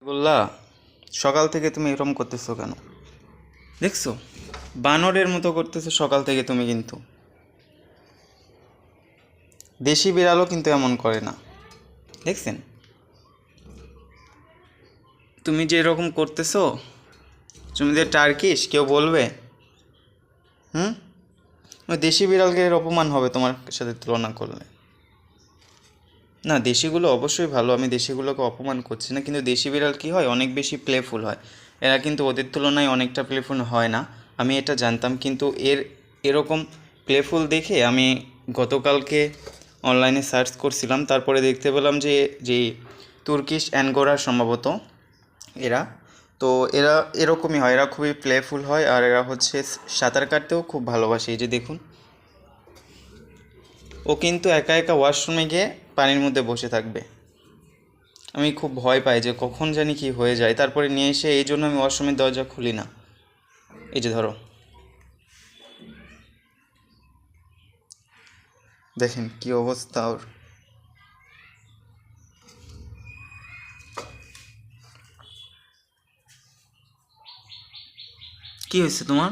বললা সকাল থেকে তুমি এরকম করতেছো কেন? দেখছো, বানরের মতো করতেছো সকাল থেকে তুমি। কিন্তু দেশি বিড়ালও কিন্তু এমন করে না, দেখছেন? তুমি যে এরকম করতেছো, তুমি যে টার্কিশ কেউ বলবে? হুম? ওই দেশি বিড়ালকে এর অপমান হবে তোমার সাথে তুলনা করলে। না, দেশিগুলো অবশ্যই ভালো, আমি দেশিগুলোকে অপমান করছি না, কিন্তু দেশি বিড়াল কী হয়, অনেক বেশি প্লেফুল হয়। এরা কিন্তু ওদের তুলনায় অনেকটা প্লেফুল হয় না, আমি এটা জানতাম। কিন্তু এরকম প্লেফুল দেখে আমি গতকালকে অনলাইনে সার্চ করছিলাম, তারপরে দেখতে পেলাম যে তুর্কিশ অ্যাঙ্গোরা সম্ভবত এরা। তো এরা এরকমই হয়, এরা খুবই প্লেফুল হয়, আর এরা হচ্ছে সাঁতার কাটতেও খুব ভালোবাসে। এই যে দেখুন, ও কিন্তু একা একা ওয়াশরুমে গিয়ে পানির মধ্যে বসে থাকবে। আমি খুব ভয় পাই যে কখন জানি কি হয়ে যায়, তারপরে নিয়ে এসে এই জন্য আমি ওয়াশরুমের দরজা খুলি না। এই যে ধরো, দেখেন কি অবস্থা ওর। কি হয়েছে তোমার?